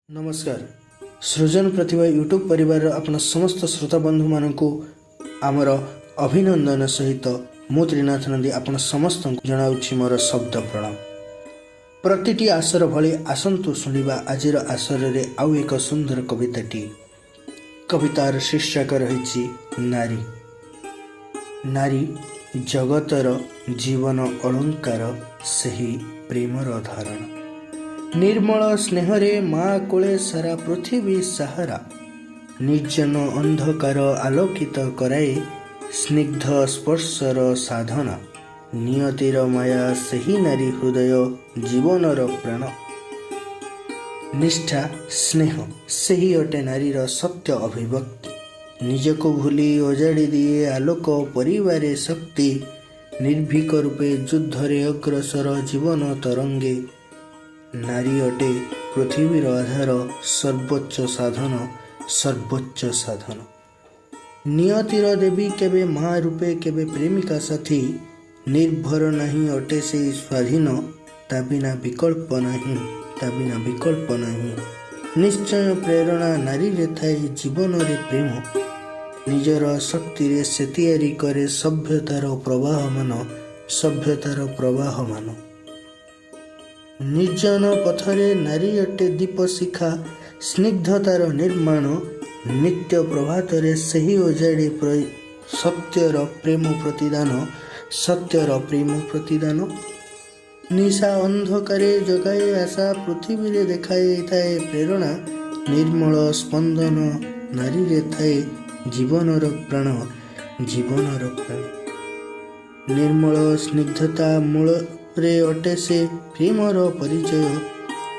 नमस्कार। सृजन प्रतिभा यूट्यूब परिवार आपण समस्त श्रोता बंधु मानक आमर अभिनंदन सहित मु त्रिनाथ नंदी आपण समस्त जनाऊँ मोर शब्द प्रणाम। प्रतिटी आसर भली आसंतु शुणा आजिर आसर रे आउ एक सुंदर कविताटी। कवितार शीर्षक रही नारी। नारी जगतर जीवन अलंकार सही प्रेमर धारण। निर्मल स्नेहरे माँ कोले सारा पृथ्वी सहारा। निर्जन अंधकार आलोकित कराए स्निग्ध स्पर्शर साधना। नियतिर माया सही नारी हृदय जीवनर प्राण। निष्ठा स्नेह सही अटे नारीर सत्य अभिव्यक्ति। निजको भूली ओजाड़ी दिए आलोक परिवारे शक्ति। निर्भीक रूपे युद्धरे अग्रसर जीवन तरंगे। नारी अटे पृथ्वीर आधार सर्वोच्च साधन सर्वोच्च साधन। नियतिर देवी केबे माँ रूपे केबे प्रेमिका साथी। निर्भर नहीं अटे से स्वाधीन ता बिना विकल्प नहीं ता बिना विकल्प नहीं। निश्चय प्रेरणा नारी रे थाए जीवन रे प्रेम। निजर शक्ति रे से तैयारी करे सभ्यतार प्रवाहमान सभ्यतार प्रवाहमान। निर्जन पथरे नारी अटे दीप शिखा। स्निग्धतार निर्माण नित्य प्रभातरे सही ओजाड़ी सत्यर प्रेम प्रतिदान सत्यर प्रेम प्रतिदान। निशा अंधकारे जगाए आशा पृथ्वी रे देखाए थाए प्रेरणा। निर्मल स्पंदन नारी रे थाए जीवनर प्राण जीवनर प्राण। निर्मल स्निग्धता मूल रे अटे से प्रेमर परिचय।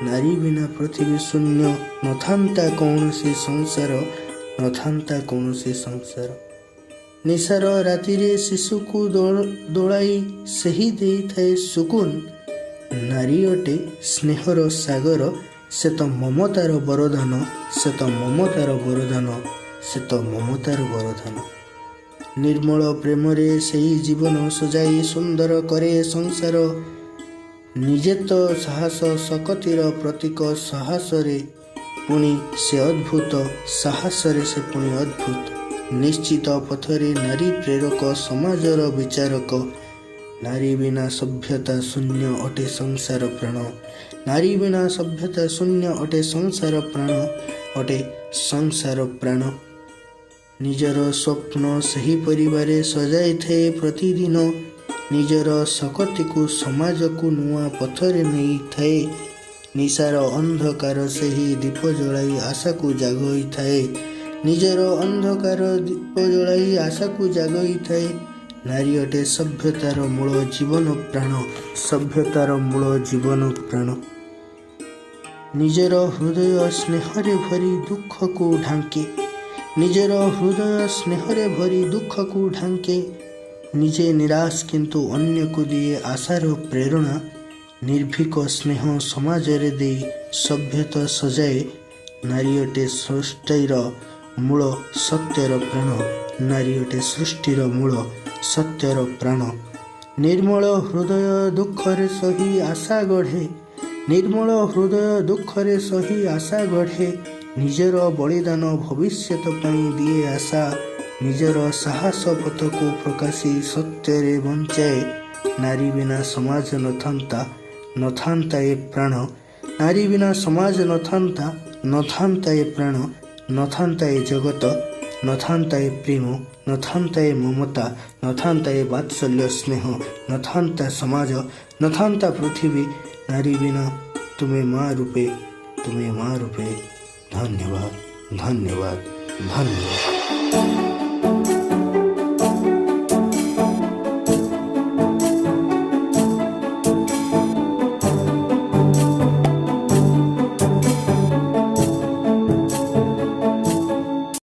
नारी बिना पृथ्वी शून्य नथांता कौनसी संसार नथांता कौनसी संसार। निशार राति रे शिशु को दोलाई सही दे थाए सुकुन। नारी अटे स्नेहर सागर से तो ममतार वरदान से तो ममतार वरदान से तो ममतार वरदान। निर्मल प्रेमरे सही जीवन सजाई सुंदर करे संसार। निजे तो साहस सकतिर प्रतीक साहस रे पुणी से अद्भुत साहस रे से पुणी अद्भुत। निश्चित पथरे नारी प्रेरक समाजर विचारक। नारी बिना सभ्यता शून्य अटे संसार प्राण। नारी बिना सभ्यता शून्य अटे संसार प्राण अटे संसार प्राण। निजर स्वप्न सही परिवारे सजाई थे प्रतिदिन। निजर शक्ति को समाज को नुआ पथरे नहीं थाए। निशार अंधकार से ही दीप जलाई आशा को जागई थाए। निजर अंधकार दीप जलाई आशा को जागई थाए। नारी अटे सभ्यतार मूल जीवन प्राण सभ्यतार मूल जीवन प्राण। निजर हृदय स्नेहरे भरी दुख को ढांके। निजर हृदय स्नेहरे भरी दुख को ढांके। निजे निराश किंतु अन्य को दिए आशार प्रेरणा। निर्भीक स्नेह समाज रे दे सभ्यता सजाए। नारी अटे सृष्टिर मूल सत्यर प्राण नारी अटे सृष्टिर मूल सत्यर प्राण। निर्मल हृदय दुखरे सही आशा गढ़े। निर्मल हृदय दुखरे सही आशा गढ़े। निजर बलिदान भविष्यत पाई दिए आशा। निजर साहस पथ को प्रकाशी सत्य बंचाए। नारी बिना समाज नथांता नथांता ए प्राण। नारी बिना समाज नथांता नथांता ए प्राण नथांता ए जगत नथांता ए प्रेम नथांता ए ममता नथांता ए वात्सल्य स्नेह नथांता समाज नथांता पृथ्वी। नारी बिना तुम्हें माँ रूपे धन्यवाद धन्यवाद धन्यवाद।